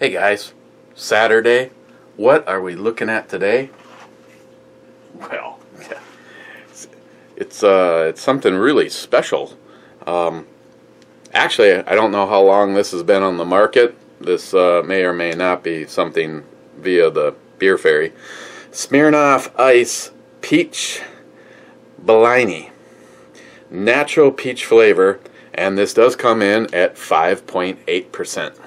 Hey guys, Saturday. What are we looking at today? Well, it's something really special. Actually, I don't know how long this has been on the market. This may or may not be something via the beer ferry. Smirnoff Ice Peach Bellini. Natural peach flavor, and this does come in at 5.8%.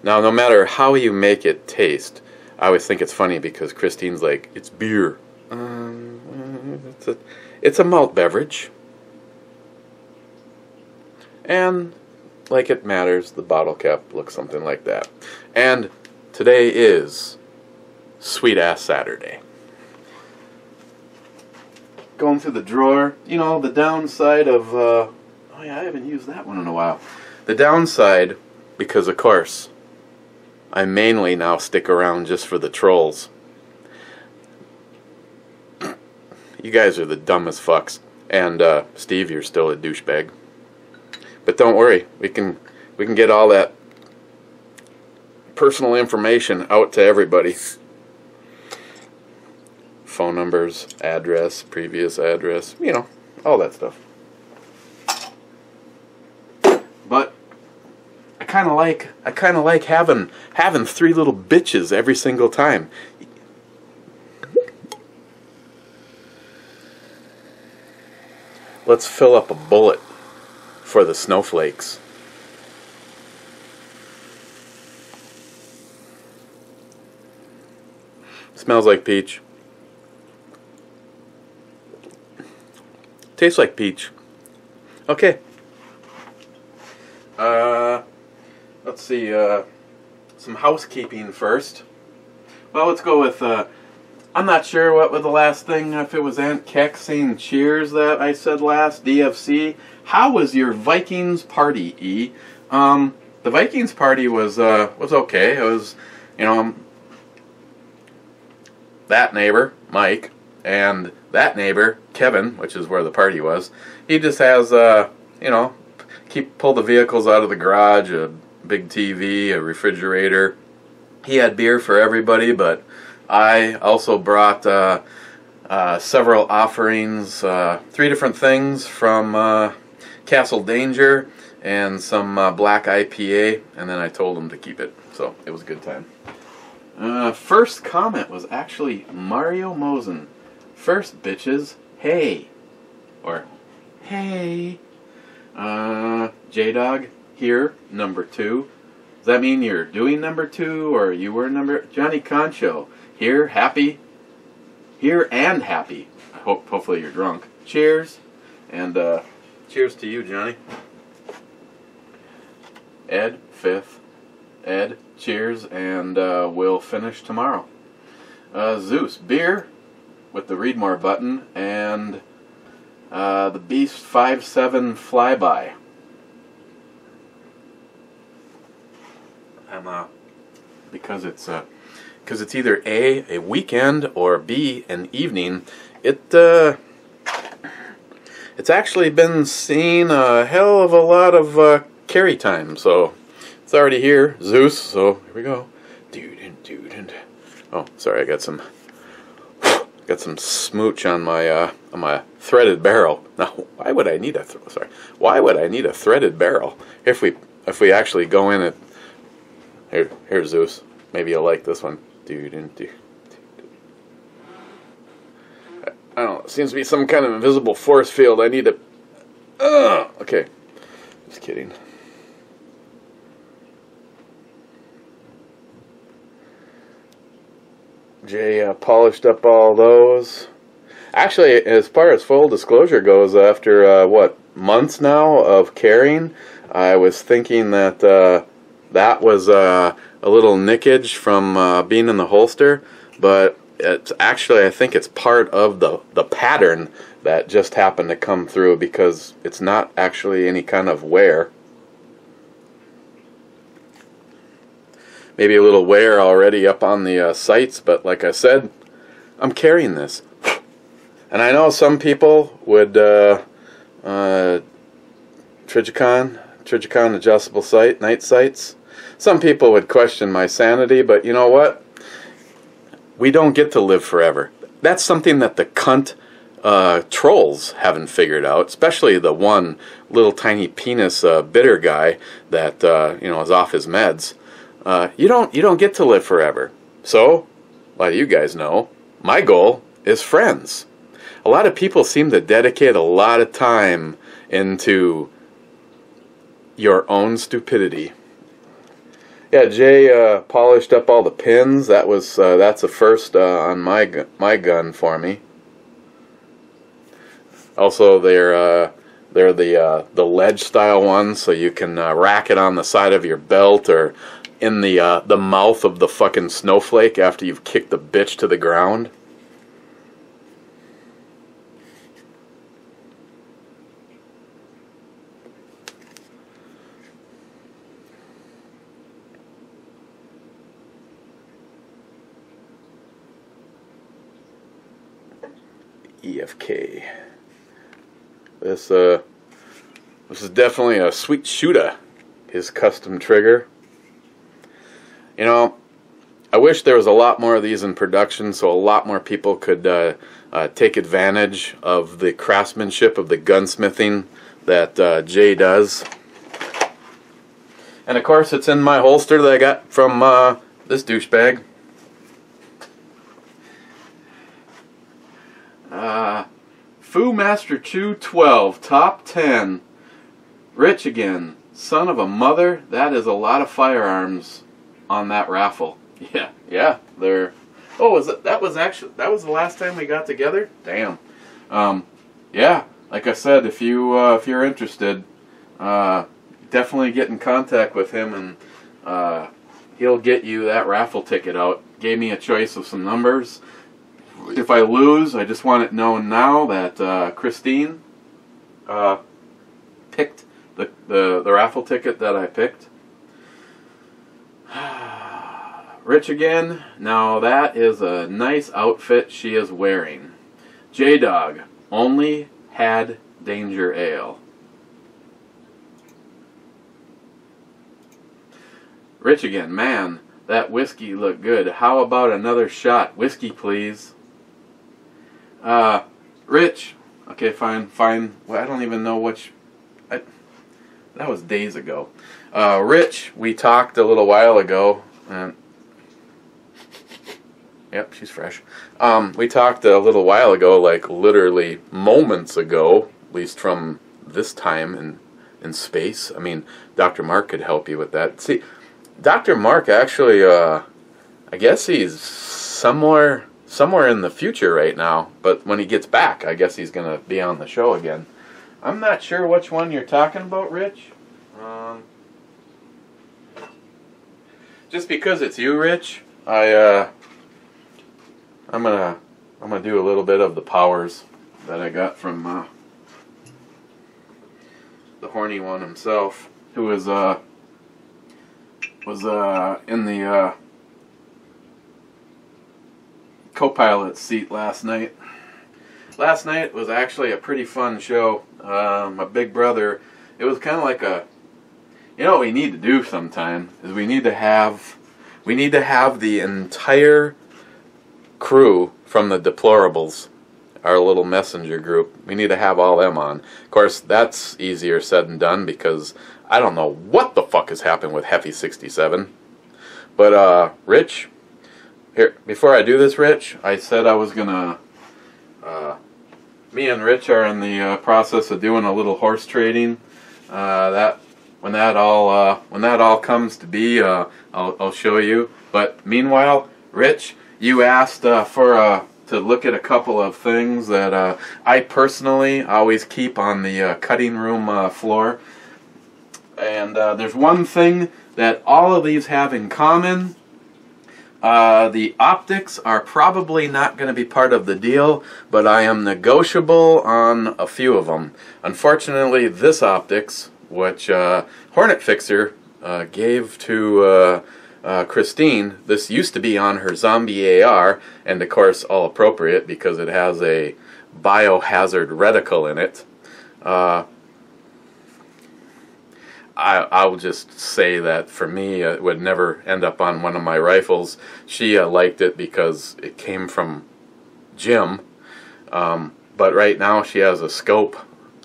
Now, no matter how you make it taste, I always think it's funny because Christine's like, it's beer. It's a malt beverage. And like it matters, the bottle cap looks something like that. And today is Sweet Ass Saturday. Going through the drawer, you know, the downside of, oh yeah, I haven't used that one in a while. The downside, because of course, I mainly now stick around just for the trolls. You guys are the dumbest fucks. And, Steve, you're still a douchebag. But don't worry, we can get all that personal information out to everybody. Phone numbers, address, previous address, you know, all that stuff. But I kind of like having three little bitches every single time. Let's fill up a bullet for the snowflakes. Smells like peach. Tastes like peach. Okay. Let's see, some housekeeping first. Well, let's go with, I'm not sure what was the last thing, if it was Aunt Keck saying cheers that I said last, DFC. How was your Vikings party, E? The Vikings party was okay. It was, you know, that neighbor, Mike, and that neighbor, Kevin, which is where the party was. He just has, you know, pull the vehicles out of the garage, a big TV, a refrigerator. He had beer for everybody, but I also brought several offerings, 3 different things from Castle Danger and some black IPA, and then I told him to keep it, so it was a good time. First comment was actually Mario Mosen. First, bitches, hey. Or, hey. J-Dog, here, number 2. Does that mean you're doing number 2, or you were number... Johnny Concho, here, happy. Here and happy. Hopefully you're drunk. Cheers. And, cheers to you, Johnny. Ed, 5th. Ed, cheers, and we'll finish tomorrow. Zeus, beer with the read more button, and the Beast 5-7 flyby. Because it's either A weekend, or B, an evening. It's actually been seen a hell of a lot of carry time, so it's already here. Zeus, so here we go. Dude. Oh, sorry, I got some smooch on my threaded barrel. Now, why would I need a threaded barrel if we actually go in it? Here, Zeus. Maybe you'll like this one. Dude. I don't know. It seems to be some kind of invisible force field. I need to... okay. Just kidding. Jay polished up all those. Actually, as far as full disclosure goes, after, months now of carrying, I was thinking that that was a little nickage from being in the holster, but it's actually, I think it's part of the pattern that just happened to come through, because it's not actually any kind of wear. Maybe a little wear already up on the sights, but like I said, I'm carrying this. And I know some people would Trijicon adjustable sight, night sights. Some people would question my sanity, but you know what? We don't get to live forever. That's something that the cunt trolls haven't figured out, especially the one little tiny penis bitter guy that is off his meds. You don't get to live forever. So, a lot of you guys know, my goal is friends. A lot of people seem to dedicate a lot of time into your own stupidity. Yeah, Jay polished up all the pins. That's a first on my gun for me. Also, they're the ledge style ones, so you can rack it on the side of your belt or in the mouth of the fucking snowflake after you've kicked the bitch to the ground. EFK. This is definitely a sweet shooter. His custom trigger. You know, I wish there was a lot more of these in production, so a lot more people could take advantage of the craftsmanship of the gunsmithing that Jay does. And of course, it's in my holster that I got from this douchebag. Fu Master Chew 12, top 10. Rich again. Son of a mother, that is a lot of firearms on that raffle. Yeah, they're... Oh, that was the last time we got together? Damn. Yeah, like I said, if you're interested, definitely get in contact with him and he'll get you that raffle ticket out. Gave me a choice of some numbers. If I lose, I just want it known now that Christine picked the raffle ticket that I picked. Rich again. Now that is a nice outfit she is wearing. J-Dog only had Danger Ale. Rich again. Man, that whiskey looked good. How about another shot? Whiskey, please. Rich. Okay, fine. Well, I don't even know which... that was days ago. Rich, we talked a little while ago. Yep, she's fresh. We talked a little while ago, like literally moments ago, at least from this time in space. I mean, Dr. Mark could help you with that. See, Dr. Mark actually, I guess he's somewhere in the future right now, but when he gets back, I guess he's going to be on the show again. I'm not sure which one you're talking about, Rich. Just because it's you, Rich, I'm gonna do a little bit of the powers that I got from the horny one himself, who was in the co-pilot seat last night. Last night was actually a pretty fun show. My big brother, it was kind of like a, you know what we need to do sometime is we need to have the entire crew from the Deplorables, our little messenger group. We need to have all them on. Of course, that's easier said than done because I don't know what the fuck has happened with Heffy 67. But Rich, here, before I do this, Rich, I said I was gonna. Me and Rich are in the process of doing a little horse trading. When that all comes to be, I'll show you. But meanwhile, Rich, you asked to look at a couple of things that I personally always keep on the cutting room floor. And there's one thing that all of these have in common. The optics are probably not going to be part of the deal, but I am negotiable on a few of them. Unfortunately, this optics, which Hornet Fixer gave to Christine, this used to be on her zombie AR, and of course all appropriate because it has a biohazard reticle in it. I'll just say that for me, it would never end up on one of my rifles. She liked it because it came from Jim, but right now she has a scope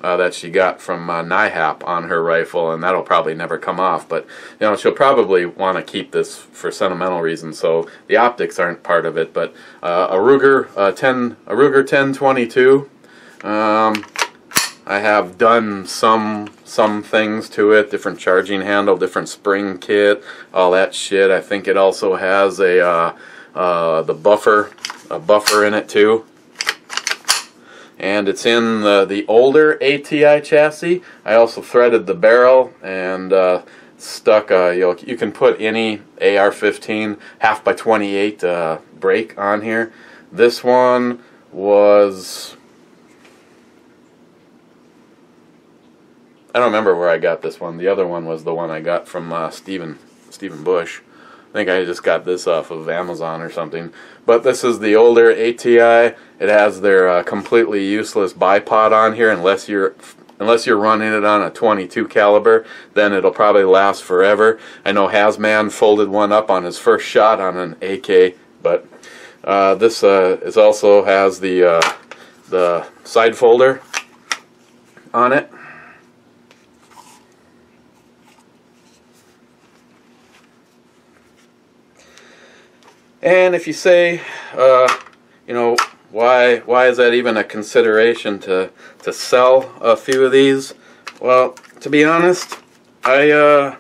that she got from NIHAP on her rifle, and that'll probably never come off. But you know, she'll probably want to keep this for sentimental reasons, so the optics aren't part of it. But a Ruger 1022. I have done some things to it, different charging handle, different spring kit, all that shit. I think it also has a buffer in it too. And it's in the older ATI chassis. I also threaded the barrel and stuck you can put any AR-15 half-by-28 brake on here. This one was, I don't remember where I got this one. The other one was the one I got from Stephen Bush. I think I just got this off of Amazon or something. But this is the older ATI. It has their completely useless bipod on here unless you're running it on a 22 caliber. Then it'll probably last forever. I know Hazman folded one up on his first shot on an AK, but this is also has the side folder on it. And if you say, you know, why is that even a consideration to sell a few of these? Well, to be honest, I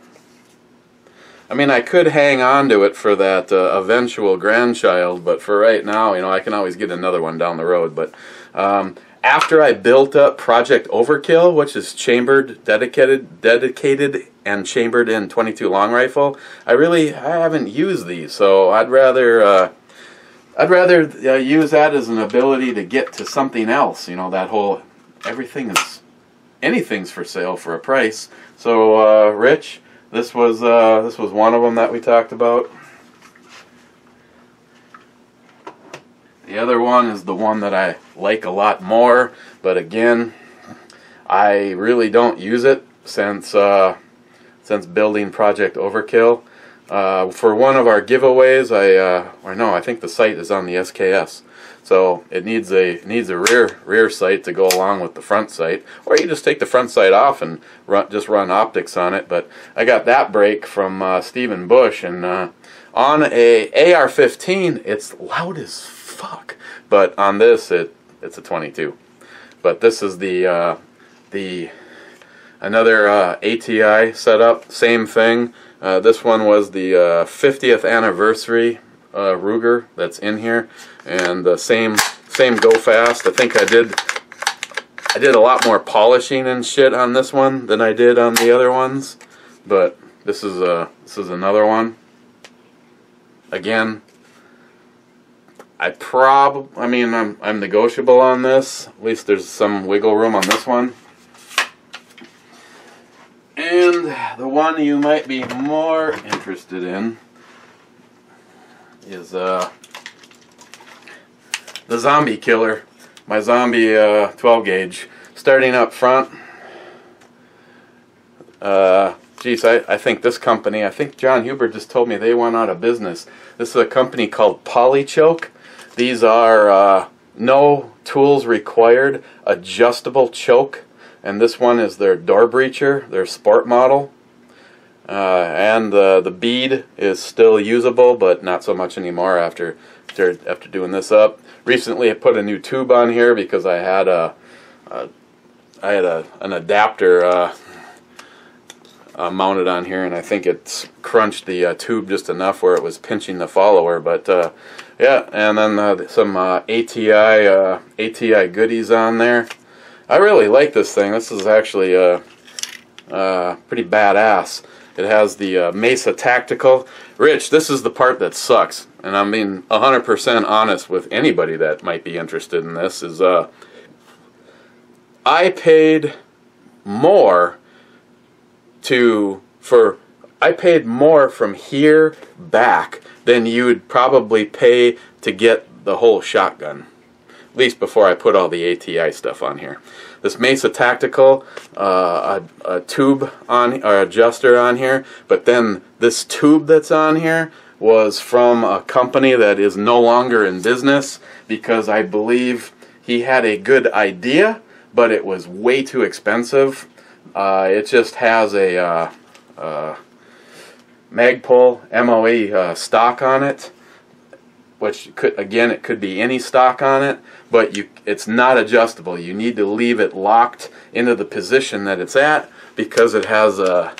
mean, I could hang on to it for that eventual grandchild, but for right now, you know, I can always get another one down the road. But after I built up Project Overkill, which is chambered, dedicated and chambered in 22 long rifle, I haven't used these, so I'd rather use that as an ability to get to something else. You know, that whole anything's for sale for a price. So Rich, this was one of them that we talked about. The other one is the one that I like a lot more, but again, I really don't use it since building Project Overkill. For one of our giveaways, I think the sight is on the SKS, so it needs a rear sight to go along with the front sight, or you just take the front sight off and run optics on it. But I got that brake from Stephen Bush, and on a AR-15, it's loud as fuck, but on this it's a 22. But this is another ATI setup, same thing. This one was the 50th anniversary Ruger that's in here, and the same go fast. I think I did a lot more polishing and shit on this one than I did on the other ones, but this is another one. Again, I'm negotiable on this. At least there's some wiggle room on this one. And the one you might be more interested in is the Zombie Killer, my Zombie 12 gauge. Starting up front, geez, I think this company, I think John Huber just told me they went out of business. This is a company called Polychoke. These are no tools required, adjustable choke. And this one is their door breacher, their sport model. And the bead is still usable, but not so much anymore after doing this up. Recently I put a new tube on here because I had an adapter mounted on here, and I think it's crunched the tube just enough where it was pinching the follower. But yeah, and then some ATI goodies on there. I really like this thing. This is actually pretty badass. It has the Mesa Tactical. Rich, this is the part that sucks, and I'm being 100% honest with anybody that might be interested in this, is I paid more from here back than you would probably pay to get the whole shotgun. At least before I put all the ATI stuff on here. This Mesa Tactical, a tube on, or adjuster on here, but then this tube that's on here was from a company that is no longer in business because I believe he had a good idea, but it was way too expensive. It just has a Magpul MOE stock on it, which could, again, it could be any stock on it, but it's not adjustable. You need to leave it locked into the position that it's at because it has a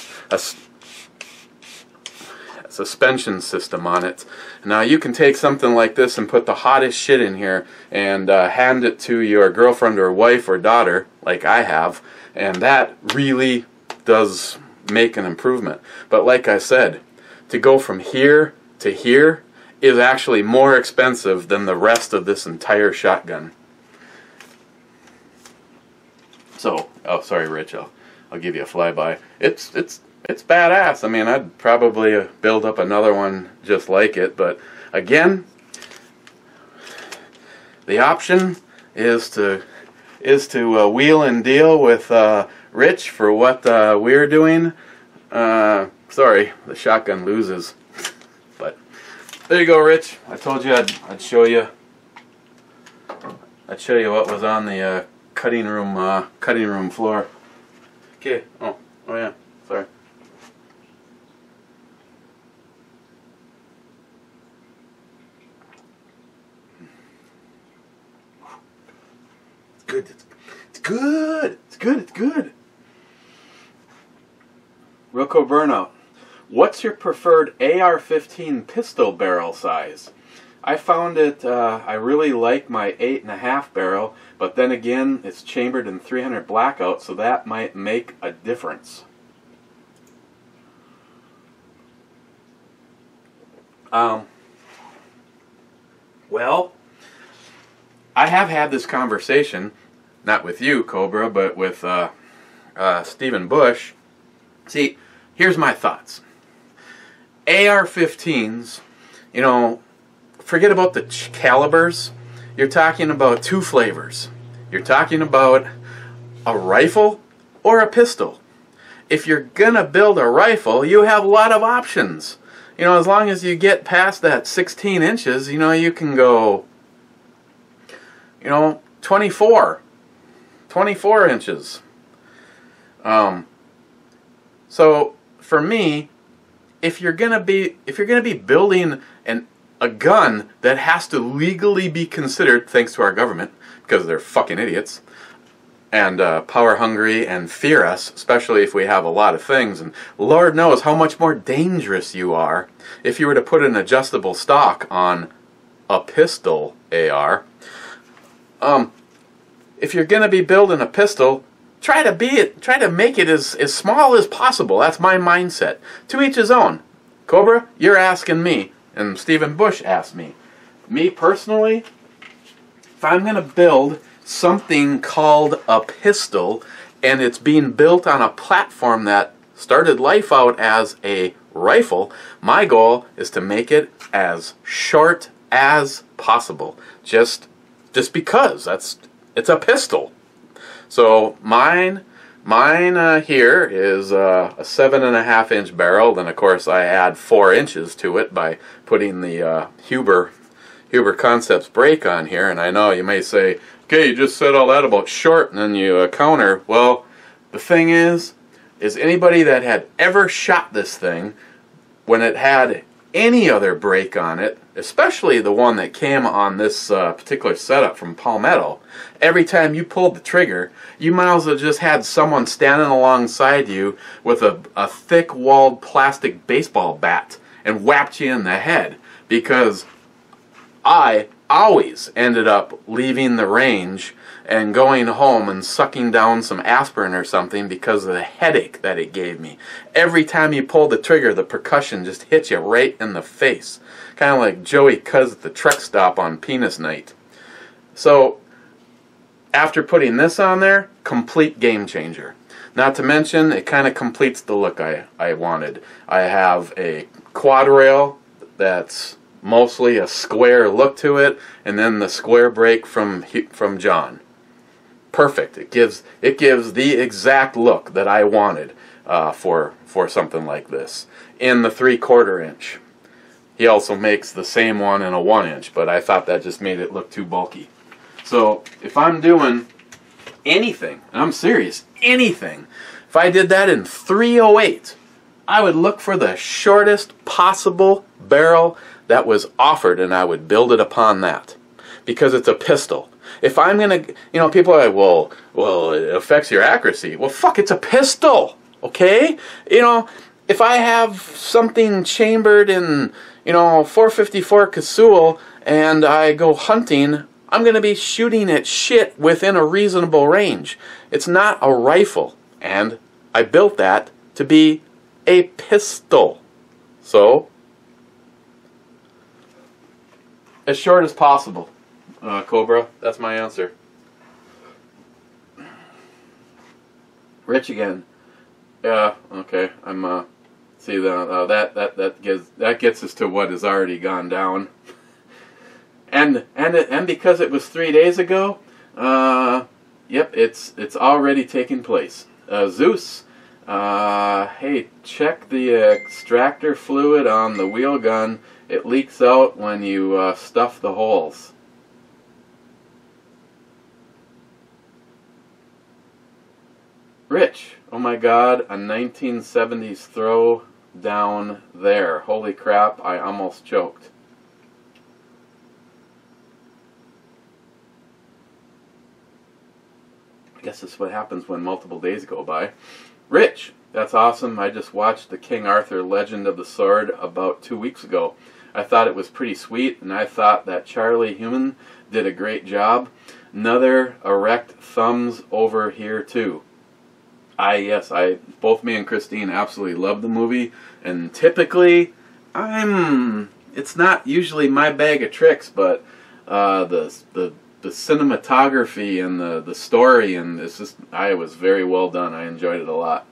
suspension system on it. Now you can take something like this and put the hottest shit in here and hand it to your girlfriend or wife or daughter, like I have, and that really does make an improvement. But like I said, to go from here to here is actually more expensive than the rest of this entire shotgun. So, oh sorry Rich, I'll give you a flyby. It's badass. I mean, I'd probably build up another one just like it, but again, the option is to wheel and deal with Rich for what we're doing. Sorry, the shotgun loses. But there you go, Rich. I told you I'd show you. I'd show you what was on the cutting room floor. Okay. Oh yeah. Sorry. Good. It's good. It's good. It's good. Wilco Burnout. What's your preferred AR-15 pistol barrel size? I found it, I really like my 8.5 barrel, but then again, it's chambered in 300 blackout, so that might make a difference. Well, I have had this conversation, not with you, Cobra, but with Stephen Bush. See, here's my thoughts. AR-15s, you know, forget about the calibers. You're talking about two flavors. You're talking about a rifle or a pistol. If you're gonna build a rifle, you have a lot of options. You know, as long as you get past that 16 inches, you know, you can go, you know, 24 inches. So for me, if you're gonna be building a gun that has to legally be considered, thanks to our government, because they're fucking idiots, and power hungry and fear us, especially if we have a lot of things, and Lord knows how much more dangerous you are if you were to put an adjustable stock on a pistol AR. If you're gonna be building a pistol, try to make it as small as possible. That's my mindset. To each his own. Cobra, you're asking me, and Stephen Bush asked me. Me personally, if I'm going to build something called a pistol, and it's being built on a platform that started life out as a rifle, my goal is to make it as short as possible. Just because it's a pistol. So mine here is a 7.5 inch barrel. Then of course I add 4 inches to it by putting the Huber Concepts brake on here. And I know you may say, okay, you just said all that about short, and then you counter. Well, the thing is anybody that had ever shot this thing when it had any other brake on it, especially the one that came on this particular setup from Palmetto, every time you pulled the trigger, you might as well just had someone standing alongside you with a thick-walled plastic baseball bat and whacked you in the head, because I always ended up leaving the range and going home and sucking down some aspirin or something because of the headache that it gave me. Every time you pulled the trigger, the percussion just hit you right in the face. Kind of like Joey Cuz at the truck stop on Penis Night. So, after putting this on there, complete game changer. Not to mention, it kind of completes the look I wanted. I have a quad rail that's mostly a square look to it, and then the square break from John. Perfect. It gives the exact look that I wanted for something like this in the 3/4 inch. He also makes the same one in a 1 inch, but I thought that just made it look too bulky. So if I'm doing anything, and I'm serious, anything, if I did that in 308, I would look for the shortest possible barrel that was offered, and I would build it upon that, because it's a pistol. If I'm gonna, people are like, well, it affects your accuracy. Well, fuck, it's a pistol, okay? If I have something chambered in, 454 Casull, and I go hunting, I'm going to be shooting at shit within a reasonable range. It's not a rifle, and I built that to be a pistol. So, as short as possible, Cobra. That's my answer. Rich again. Yeah. Okay. I'm. See that gets us to what has already gone down. And because it was 3 days ago. Yep. It's already taken place. Zeus. Hey, check the extractor fluid on the wheel gun. It leaks out when you stuff the holes. Rich, oh my god, a 1970s throw down there. Holy crap, I almost choked. I guess that's what happens when multiple days go by. Rich, that's awesome. I just watched the King Arthur Legend of the Sword about 2 weeks ago. I thought it was pretty sweet, and I thought that Charlie Human did a great job. Another erect thumbs over here too. Both me and Christine absolutely love the movie, and typically, it's not usually my bag of tricks, but the cinematography and the story, and it was very well done. I enjoyed it a lot.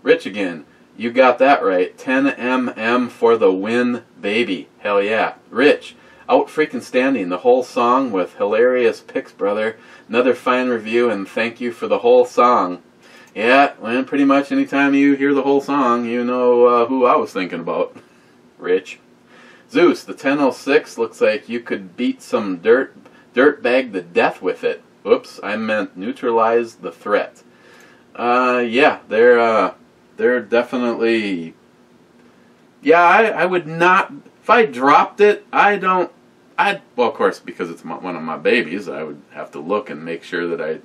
Rich again, you got that right. 10mm for the win, baby. Hell yeah. Rich, out freaking standing. The whole song with hilarious pics, brother. Another fine review, and thank you for the whole song. Yeah, well, pretty much anytime you hear the whole song, you know who I was thinking about. Rich. Zeus, the 1006 looks like you could beat some dirt bag to death with it. Oops, I meant neutralize the threat. Yeah, they're definitely... Yeah, I would not... If I dropped it, well, of course, because it's one of my babies, I would have to look and make sure that I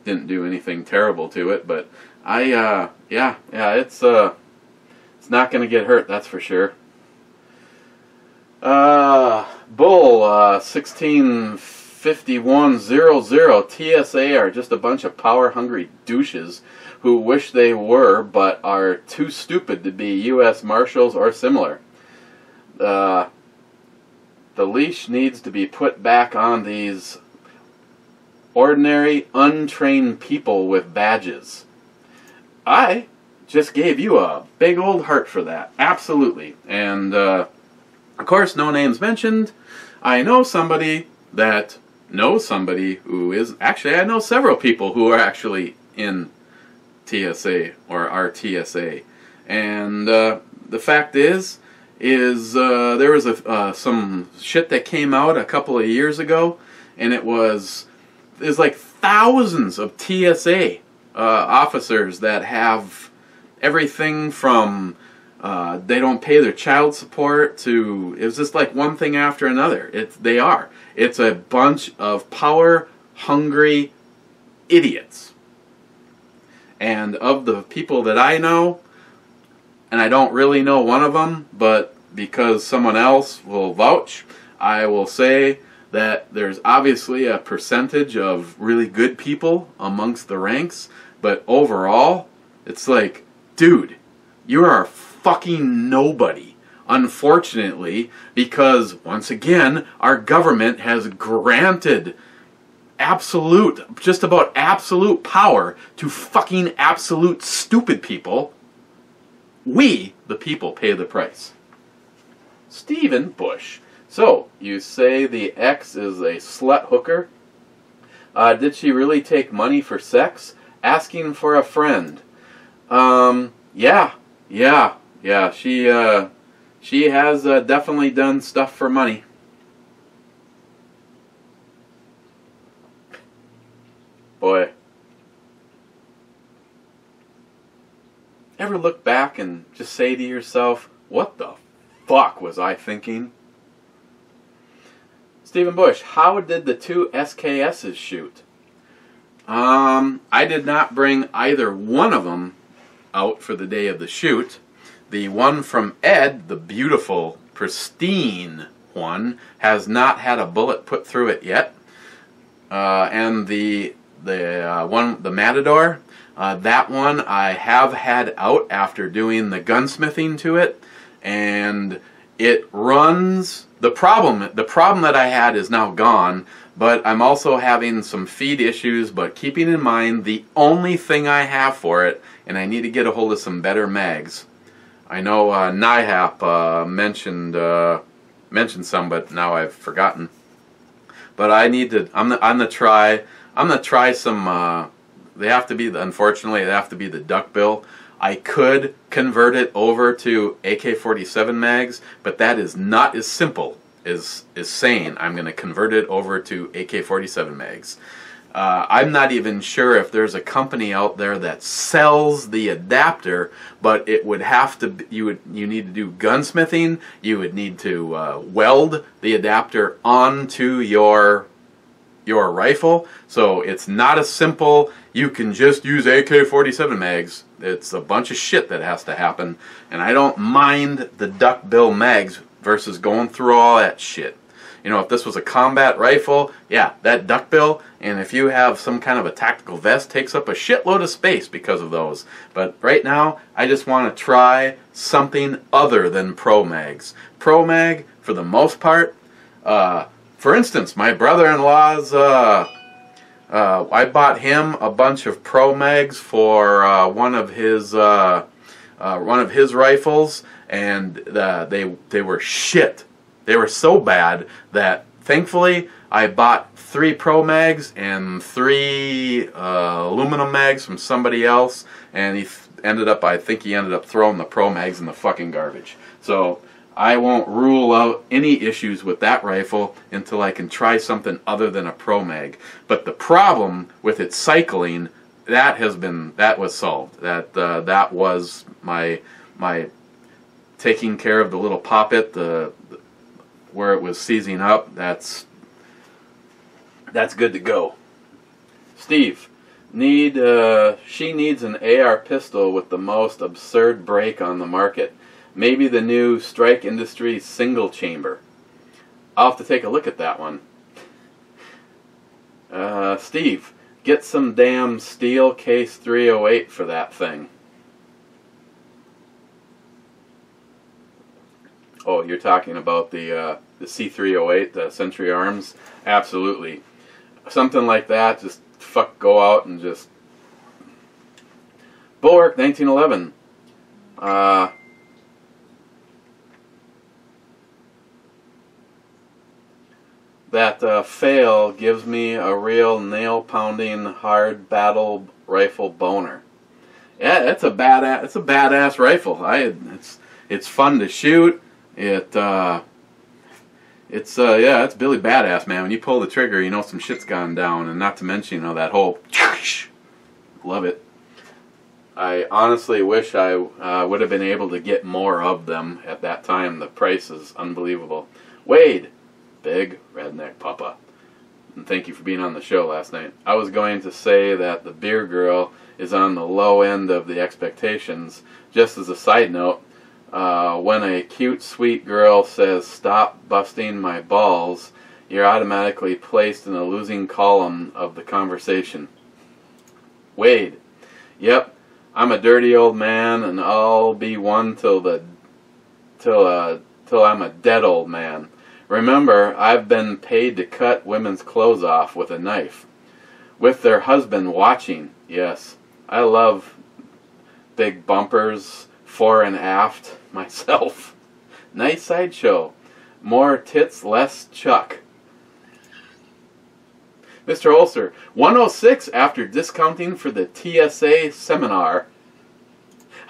didn't do anything terrible to it, but yeah, it's not going to get hurt, that's for sure. Bull 165100 TSA are just a bunch of power-hungry douches who wish they were, but are too stupid to be U.S. Marshals or similar. The leash needs to be put back on these ordinary, untrained people with badges. I just gave you a big old heart for that. Absolutely. And, of course, no names mentioned. I know somebody that knows somebody who is... Actually, I know several people who are actually in TSA or are TSA. And the fact is there was some shit that came out a couple of years ago, and there's like thousands of TSA officers that have everything from they don't pay their child support to... It's just like one thing after another. It's a bunch of power-hungry idiots. And of the people that I know, and I don't really know one of them, but because someone else will vouch, I will say that there's obviously a percentage of really good people amongst the ranks, but overall, it's like, dude, you are fucking nobody. Unfortunately, because, once again, our government has granted just about absolute power to fucking absolute stupid people. We, the people, pay the price. Stephen Bush. So, you say the ex is a slut hooker? Did she really take money for sex? Asking for a friend. Yeah. She has definitely done stuff for money. Boy. Ever look back and just say to yourself, what the fuck was I thinking? Stephen Bush, how did the two SKSs shoot? I did not bring either one of them out for the day of the shoot. The one from Ed, the beautiful, pristine one, has not had a bullet put through it yet. And the Matador, that one I have had out after doing the gunsmithing to it, and it runs. The problem that I had is now gone, but I'm also having some feed issues. But keeping in mind the only thing I have for it, and I need to get a hold of some better mags. I know NIHAP mentioned some, but now I've forgotten. But I need to. I'm gonna try some. They have to be unfortunately they have to be the duckbill. I could convert it over to AK-47 mags, but that is not as simple as saying I'm going to convert it over to AK-47 mags. I'm not even sure if there's a company out there that sells the adapter, but it would have to. You need to do gunsmithing. You would need to weld the adapter onto your rifle, so it's not as simple. You can just use AK-47 mags. It's a bunch of shit that has to happen, and I don't mind the duckbill mags versus going through all that shit. You know, if this was a combat rifle, yeah, that duckbill, and if you have some kind of a tactical vest, takes up a shitload of space because of those. But right now, I just want to try something other than Pro Mags. Pro Mag, for the most part, for instance, my brother-in-law's, I bought him a bunch of Pro Mags for one of his rifles, and they were shit. They were so bad that thankfully I bought 3 Pro Mags and 3 aluminum mags from somebody else, and I think he ended up throwing the Pro Mags in the fucking garbage. So I won't rule out any issues with that rifle until I can try something other than a Pro Mag. But the problem with its cycling, that was solved. That was my taking care of the little poppet, where it was seizing up. That's good to go. Steve, she needs an AR pistol with the most absurd break on the market. Maybe the new Strike Industries single chamber. I'll have to take a look at that one. Steve, get some damn steel case 308 for that thing. Oh, you're talking about the C308, the Century Arms? Absolutely. Something like that, just go out and just... Bulwark 1911. That fail gives me a real nail-pounding, hard battle rifle boner. Yeah, it's a badass rifle. It's fun to shoot. It's Billy Badass, man. When you pull the trigger, you know some shit's gone down, and not to mention, you know, that whole love it. I honestly wish I would have been able to get more of them at that time. The price is unbelievable. Wade, big redneck papa, and thank you for being on the show last night. I was going to say that the beer girl is on the low end of the expectations. Just as a side note, when a cute, sweet girl says, "Stop busting my balls," you're automatically placed in a losing column of the conversation. Wade, yep, I'm a dirty old man, and I'll be one till I'm a dead old man. Remember, I've been paid to cut women's clothes off with a knife, with their husband watching. Yes, I love big bumpers, fore and aft, myself. Nice sideshow. More tits, less Chuck. Mr. Ulster, 106 after discounting for the TSA seminar.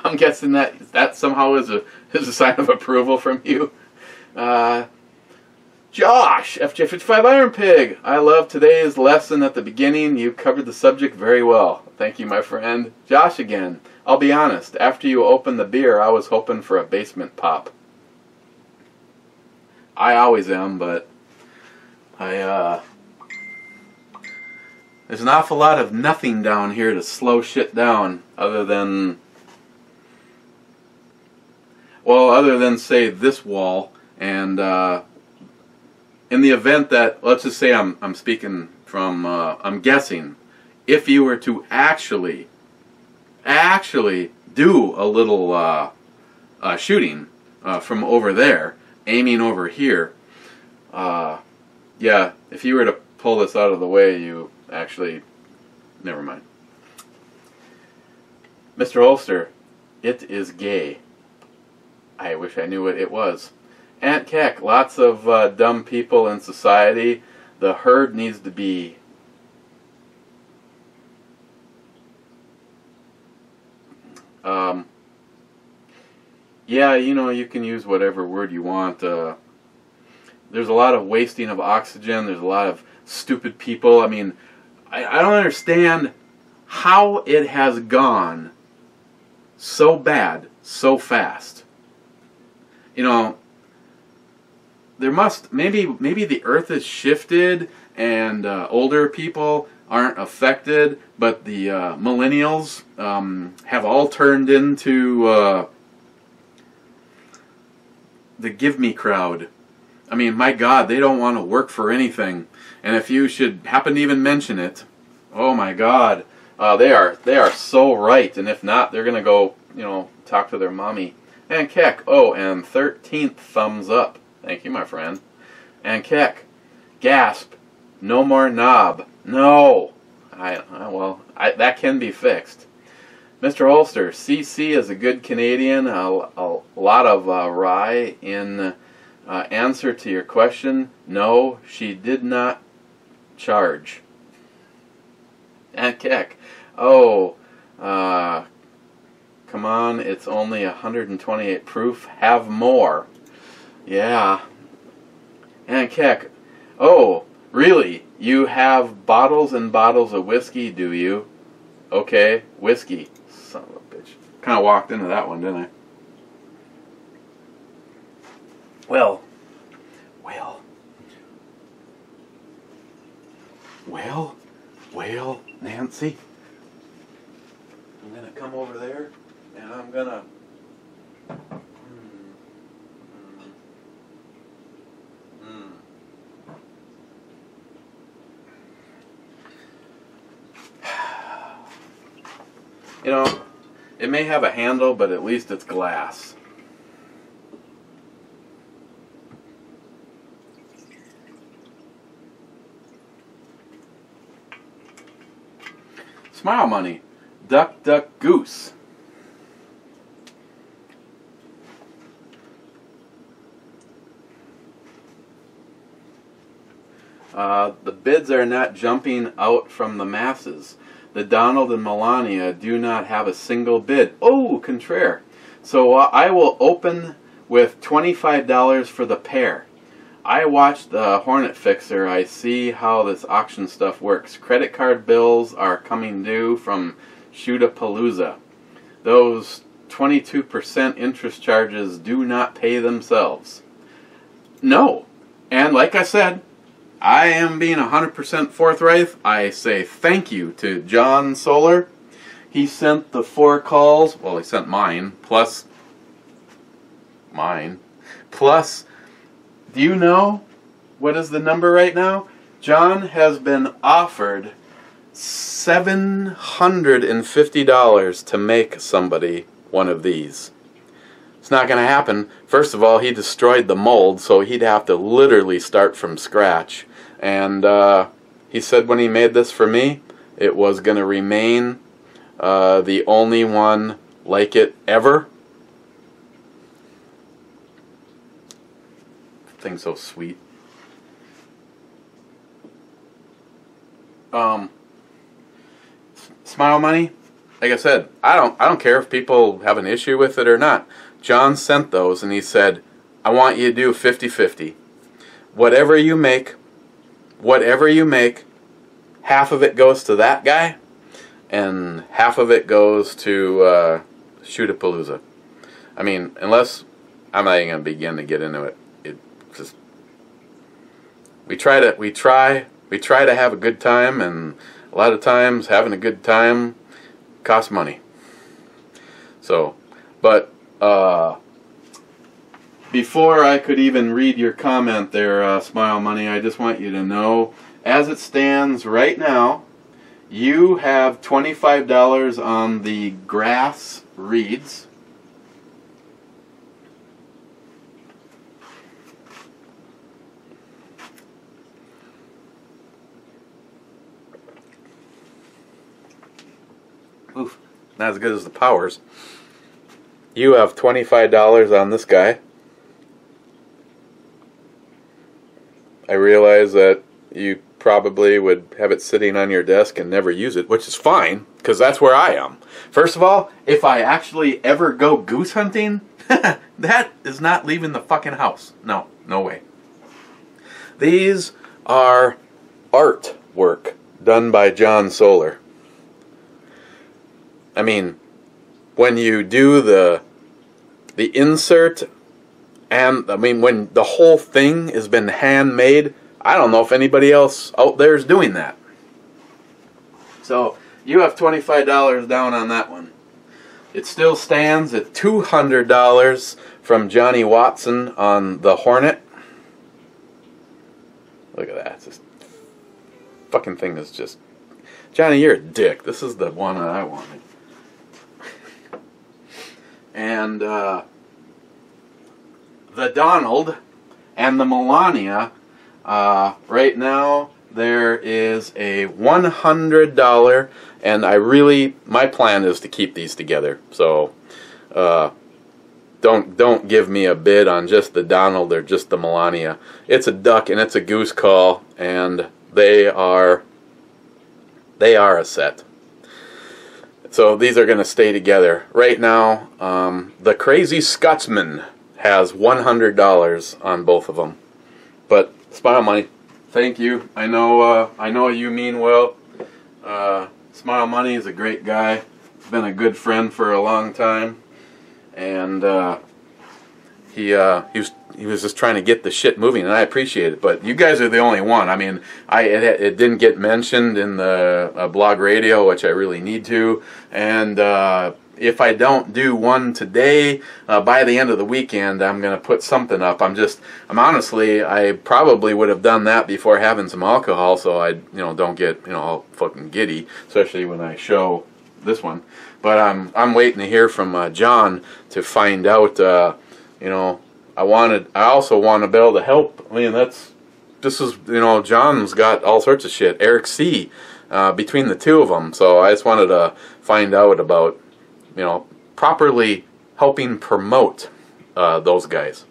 I'm guessing that somehow is a sign of approval from you. Josh, FJ55 Iron Pig, I love today's lesson at the beginning. You covered the subject very well. Thank you, my friend. Josh again. I'll be honest, after you opened the beer, I was hoping for a basement pop. I always am, but there's an awful lot of nothing down here to slow shit down other than say this wall. And in the event that, let's just say I'm speaking from, I'm guessing, if you were to actually do a little shooting from over there, aiming over here, yeah, if you were to pull this out of the way, you actually, never mind. Mr. Ulster, it is gay. I wish I knew what it was. Aunt Keck, lots of dumb people in society. The herd needs to be yeah, you know, you can use whatever word you want. There's a lot of wasting of oxygen. There's a lot of stupid people. I mean, I don't understand how it has gone so bad so fast. You know, there must, maybe the earth has shifted and older people aren't affected, but the millennials have all turned into the give me crowd. I mean, my God, they don't want to work for anything. And if you should happen to even mention it, oh my God, they are so right. And if not, they're gonna go, you know, talk to their mommy. And Keck, oh, and 13th thumbs up. Thank you, my friend. And Keck, gasp, no more knob. No. Well, that can be fixed. Mr. Holster, CC is a good Canadian. A lot of rye in answer to your question. No, she did not charge. And Keck, oh, come on, it's only 128 proof. Have more. Yeah. And Keck, oh, really? You have bottles and bottles of whiskey, do you? Okay, whiskey. Son of a bitch. Kind of walked into that one, didn't I? Well, Nancy. I'm going to come over there and I'm going to... You know, it may have a handle, but at least it's glass. Smile money. Duck, duck, goose. The bids are not jumping out from the masses. The Donald and Melania do not have a single bid. Oh, contraire. So I will open with $25 for the pair. I watched the Hornet Fixer. I see how this auction stuff works. Credit card bills are coming due from Shootapalooza. Those 22% interest charges do not pay themselves. No. And like I said, I am being 100% forthright. I say thank you to John Solar. He sent the 4 calls. Well, he sent mine, plus mine. Plus, do you know what is the number right now? John has been offered $750 to make somebody one of these. It's not going to happen. First of all, he destroyed the mold, so he'd have to literally start from scratch. And he said when he made this for me, it was going to remain the only one like it ever. thing's so sweet. Smile money. Like I said, I don't care if people have an issue with it or not. John sent those and he said, I want you to do 50-50. Whatever you make, half of it goes to that guy, and half of it goes to Shoot-A-Palooza. I mean, unless I'm not even gonna begin to get into it. It just we try to have a good time, and a lot of times having a good time costs money. So, but before I could even read your comment there, Smile Money, I just want you to know, as it stands right now, you have $25 on the grass reeds. Oof, not as good as the Powers. You have $25 on this guy. I realize that you probably would have it sitting on your desk and never use it, which is fine, because that's where I am. First of all, if I actually ever go goose hunting, that is not leaving the fucking house. No, no way. These are artwork done by John Solar. I mean, when you do the insert, and I mean when the whole thing has been handmade, I don't know if anybody else out there is doing that. So you have $25 down on that one. It still stands at $200 from Johnny Watson on the Hornet. Look at that. This fucking thing is just... Johnny, you're a dick. This is the one that I wanted. And the Donald and the Melania, right now there is a $100, and my plan is to keep these together. So don't give me a bid on just the Donald or just the Melania. It's a duck and it's a goose call, and they are a set. So these are going to stay together. Right now, the Crazy Scotsman has $100 on both of them. But Smile Money, thank you. I know you mean well. Smile Money is a great guy. He's been a good friend for a long time, and he was just trying to get the shit moving, and I appreciate it. But you guys are the only one. I mean, it didn't get mentioned in the blog radio, which I really need to. And if I don't do one today, by the end of the weekend, I'm gonna put something up. Honestly, I probably would have done that before having some alcohol, so I don't get all fucking giddy, especially when I show this one. But I'm waiting to hear from John to find out. I also want to be able to help. I mean, John's got all sorts of shit. Eric C. Between the two of them. So I just wanted to find out about, properly helping promote those guys.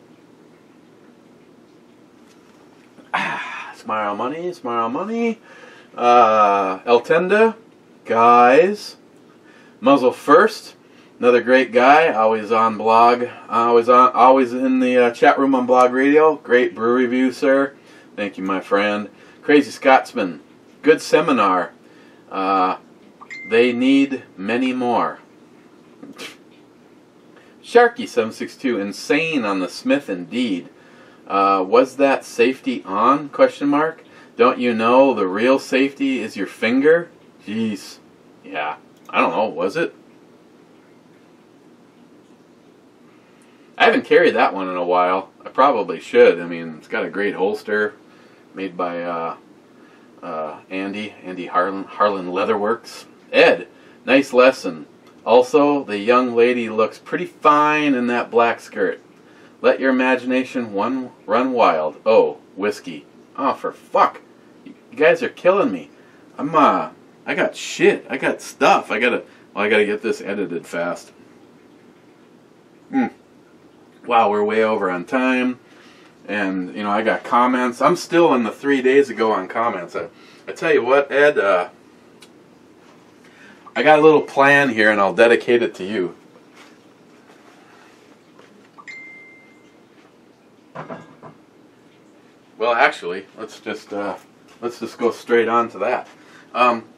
Smile Money, Smile Money. El Tenda, guys. Muzzle First. Another great guy, always on blog, always in the chat room on Blog Radio. Great brew review, sir. Thank you, my friend. Crazy Scotsman, good seminar. They need many more. Sharky762, insane on the Smith indeed. Was that safety on? ? Don't you know the real safety is your finger? Jeez. Yeah, I don't know, was it? I haven't carried that one in a while. I probably should. I mean, it's got a great holster made by Andy Harlan Leatherworks. Ed, nice lesson. Also, the young lady looks pretty fine in that black skirt. Let your imagination run wild. Oh, whiskey. Oh, for fuck. You guys are killing me. I got shit. I got stuff. I gotta get this edited fast. Wow, we're way over on time. And, you know, I got comments. I'm still in the 3 days ago on comments. I tell you what, Ed, I got a little plan here, and I'll dedicate it to you. Well, actually, let's just go straight on to that.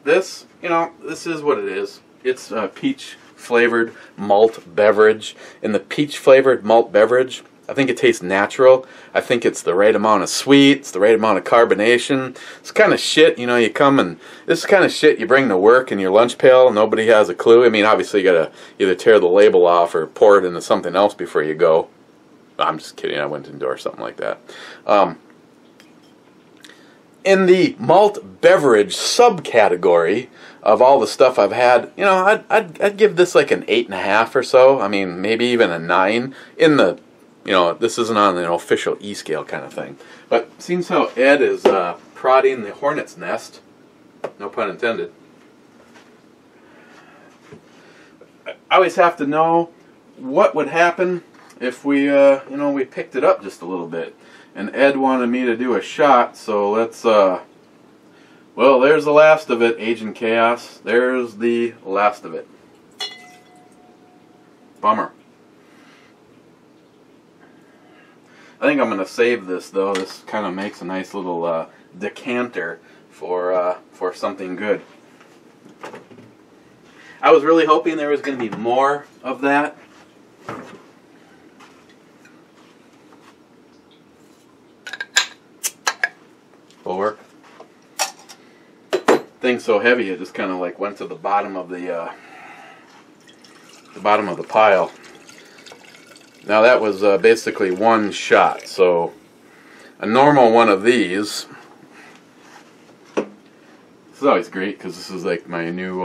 This, you know, this is what it is. It's a peach-flavored malt beverage. In the peach-flavored malt beverage, I think it tastes natural. I think it's the right amount of sweet. It's the right amount of carbonation. It's kind of shit, you know, you come and this is kind of shit you bring to work in your lunch pail. Nobody has a clue. I mean, obviously you got to either tear the label off or pour it into something else before you go. I'm just kidding. I wouldn't endorse something like that. In the malt beverage subcategory of all the stuff I've had, you know, I'd give this like an 8.5 or so. I mean, maybe even a 9 in the, you know, this isn't on an official E-scale kind of thing. But seems how Ed is prodding the hornet's nest, no pun intended. I always have to know what would happen if we, you know, we picked it up just a little bit. And Ed wanted me to do a shot, so let's, well, there's the last of it, Agent Chaos. There's the last of it. Bummer. I think I'm going to save this, though. This kind of makes a nice little decanter for something good. I was really hoping there was going to be more of that. Or thing's so heavy it just kind of like went to the bottom of the pile. Now that was basically one shot. So a normal one of these. This is always great because this is like my new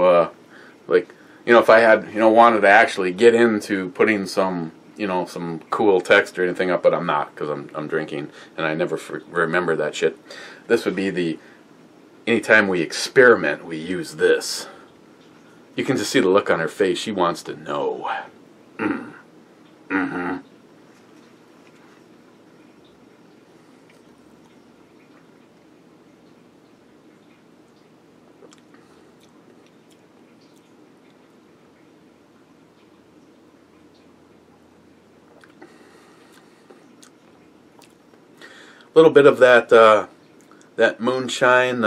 like, you know, if I had, you know, wanted to actually get into putting some, you know, some cool text or anything up, but I'm not because I'm drinking and I never remember that shit. This would be the, anytime we experiment, we use this. You can just see the look on her face. She wants to know. Mm-hmm. A little bit of that that moonshine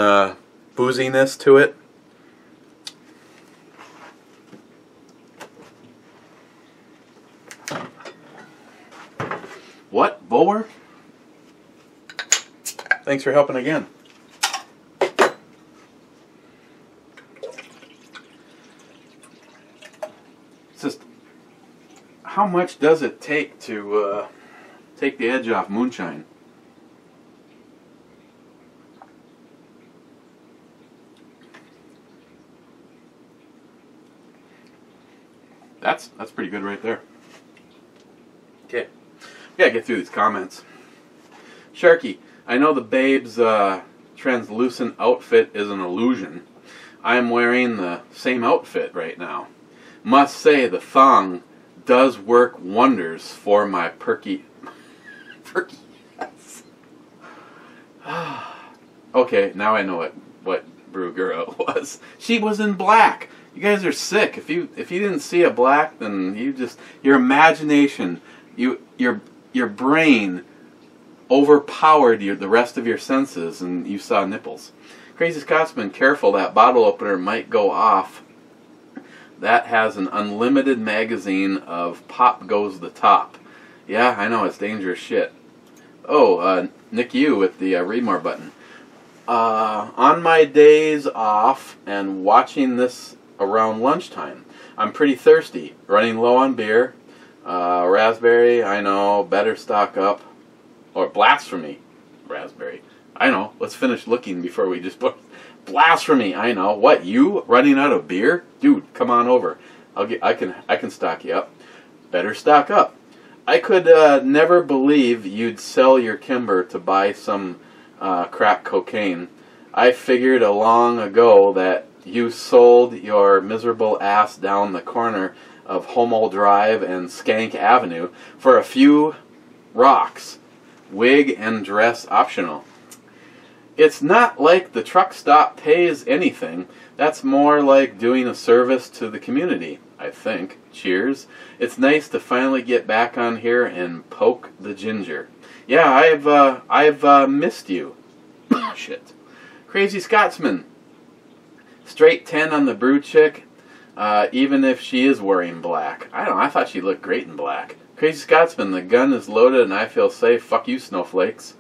booziness to it. What? Bulwark? Thanks for helping again. It's just, how much does it take to take the edge off moonshine? That's pretty good right there. Okay, we gotta get through these comments. Sharky, I know the babe's translucent outfit is an illusion. I am wearing the same outfit right now. Must say the thong does work wonders for my perky ass. Okay, now I know what Brew Girl was. She was in black. You guys are sick. If you didn't see a black, then you just, your imagination, your brain overpowered the rest of your senses, and you saw nipples. Crazy Scotsman, careful, that bottle opener might go off. That has an unlimited magazine of Pop Goes the Top. Yeah, I know, it's dangerous shit. Oh, Nick U with the read more button. On my days off and watching this around lunchtime, I'm pretty thirsty, running low on beer. Raspberry, I know, better stock up. Or blasphemy, raspberry. I know, let's finish looking before we just put blasphemy. I know. What, you running out of beer? Dude, come on over. I can stock you up. Better stock up. I could never believe you'd sell your Kimber to buy some crack cocaine. I figured long ago that you sold your miserable ass down the corner of Homo Drive and Skank Avenue for a few rocks. wig and dress optional. It's not like the truck stop pays anything. That's more like doing a service to the community, I think. Cheers. It's nice to finally get back on here and poke the ginger. Yeah, I've missed you. Shit. Crazy Scotsman. Straight 10 on the brew chick, even if she is wearing black. I don't know, I thought she looked great in black. Crazy Scotsman, the gun is loaded and I feel safe. Fuck you, snowflakes.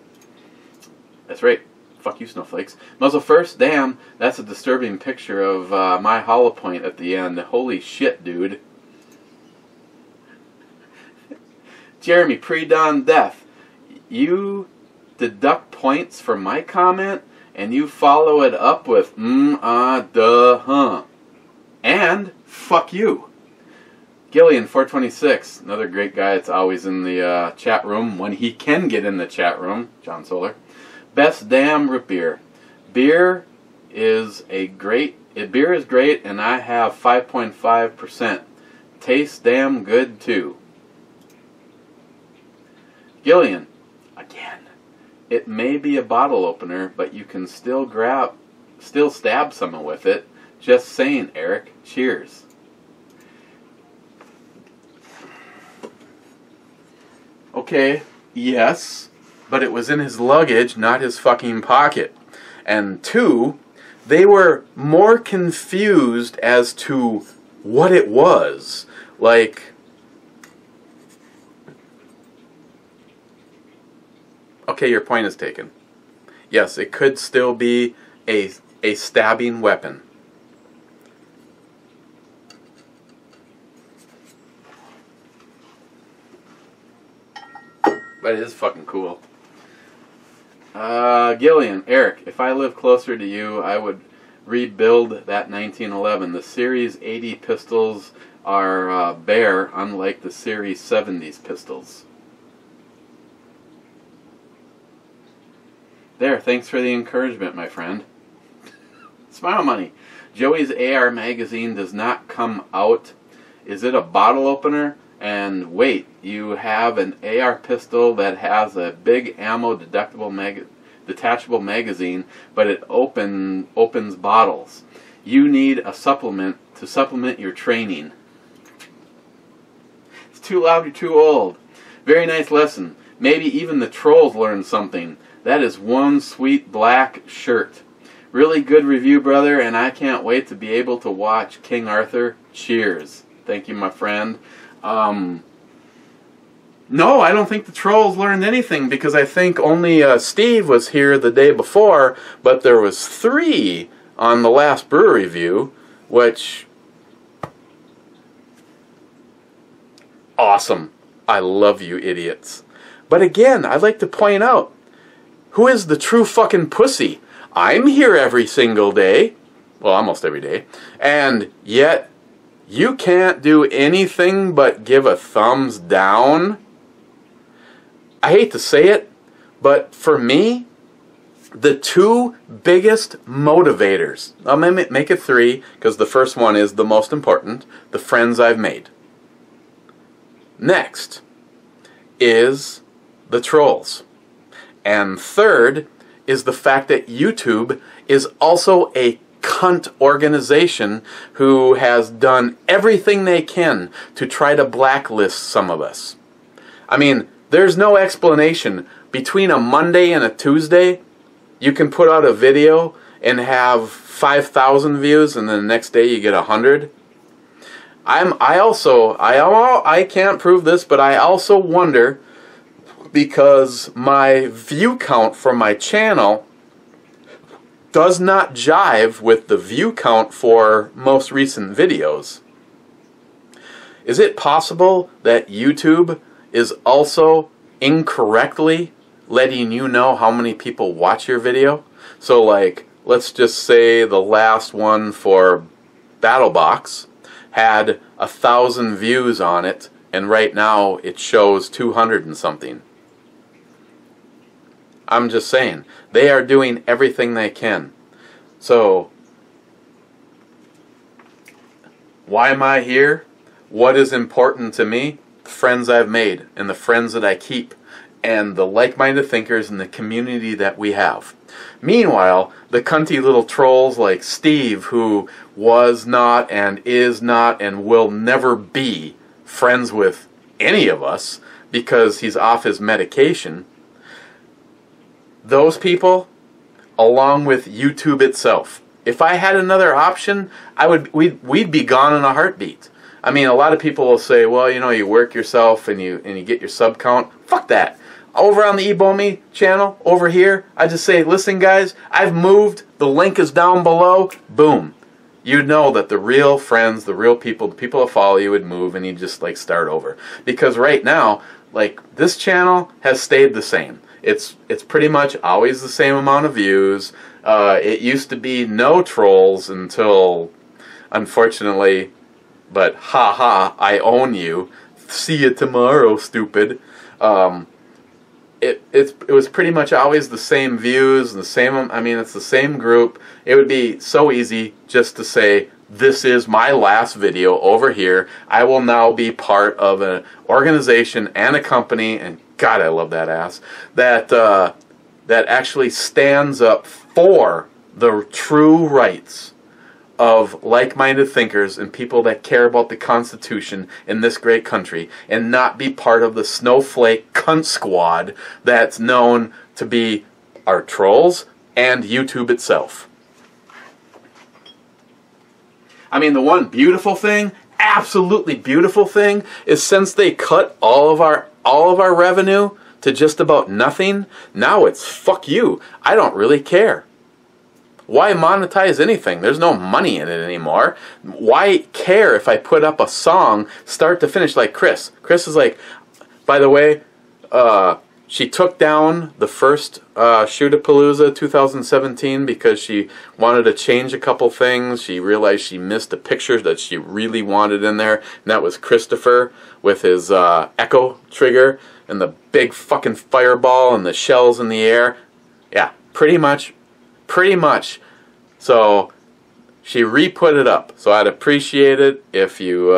That's right. Fuck you, snowflakes. Muzzle first, damn, that's a disturbing picture of my hollow point at the end. Holy shit, dude. Jeremy, pre-dawn death. You deduct points for my comment, and you follow it up with, duh, and fuck you. Gillian, 426, another great guy that's always in the chat room when he can get in the chat room. John Solar. Best damn root beer. Beer is great, and I have 5.5%. Tastes damn good too. Gillian, again. It may be a bottle opener, but you can still stab someone with it. Just saying, Eric. Cheers. Okay, yes, but it was in his luggage, not his fucking pocket. And two, they were more confused as to what it was. Like, okay, your point is taken. Yes, it could still be a stabbing weapon. But it is fucking cool. Gillian, Eric, if I lived closer to you, I would rebuild that 1911. The Series 80 pistols are bare, unlike the Series 70s pistols. There, thanks for the encouragement, my friend. Smile money. Joey's AR magazine does not come out. Is it a bottle opener? And wait, you have an AR pistol that has a big ammo detachable magazine, but it opens bottles. You need a supplement to supplement your training. It's too loud, you're too old. Very nice lesson. Maybe even the trolls learned something. That is one sweet black shirt. Really good review, brother, and I can't wait to be able to watch King Arthur. Cheers. Thank you, my friend. No, I don't think the trolls learned anything, because I think only Steve was here the day before, but there was 3 on the last brew review, which... awesome. I love you idiots. But again, I'd like to point out, who is the true fucking pussy? I'm here every single day. Well, almost every day. And yet, you can't do anything but give a thumbs down. I hate to say it, but for me, the 2 biggest motivators, I'll make it 3, because the first one is the most important, the friends I've made. Next is the trolls. And third is the fact that YouTube is also a cunt organization who has done everything they can to try to blacklist some of us. I mean, there's no explanation. Between a Monday and a Tuesday, you can put out a video and have 5,000 views, and then the next day you get 100. I can't prove this, but I also wonder, because my view count for my channel does not jive with the view count for most recent videos. Is it possible that YouTube is also incorrectly letting you know how many people watch your video? So like, let's just say the last one for BattleBox had 1,000 views on it, and right now it shows 200 and something. I'm just saying, they are doing everything they can. So, why am I here? What is important to me? The friends I've made and the friends that I keep. and the like-minded thinkers and the community that we have. Meanwhile, the cunty little trolls like Steve, who was not and is not and will never be friends with any of us because he's off his medication, those people, along with YouTube itself, if I had another option, we'd be gone in a heartbeat. I mean, a lot of people will say, well, you know, you work yourself and you get your sub count. Fuck that. Over on the ebomey channel, over here, I just say, listen guys, I've moved, the link is down below, boom. You'd know that the real friends, the real people, the people that follow you would move and you'd just like start over. Because right now, like, this channel has stayed the same. It's pretty much always the same amount of views. It used to be no trolls until, unfortunately, but haha, I own you. See you tomorrow, stupid. It was pretty much always the same views, the same. I mean, it's the same group. It would be so easy just to say, this is my last video over here. I will now be part of an organization and a company, and God, I love that ass, that actually stands up for the true rights of like-minded thinkers and people that care about the Constitution in this great country, and not be part of the snowflake cunt squad that's known to be our trolls and YouTube itself. I mean, the one beautiful thing, absolutely beautiful thing, is since they cut all of our revenue to just about nothing, now it's fuck you. I don't really care. Why monetize anything? There's no money in it anymore. Why care if I put up a song start to finish like Chris? Chris is like, by the way, she took down the first Shootapalooza 2017 because she wanted to change a couple things. She realized she missed a picture that she really wanted in there, and that was Christopher with his echo trigger and the big fucking fireball and the shells in the air. Yeah, pretty much. So she re-put it up. So I'd appreciate it if you,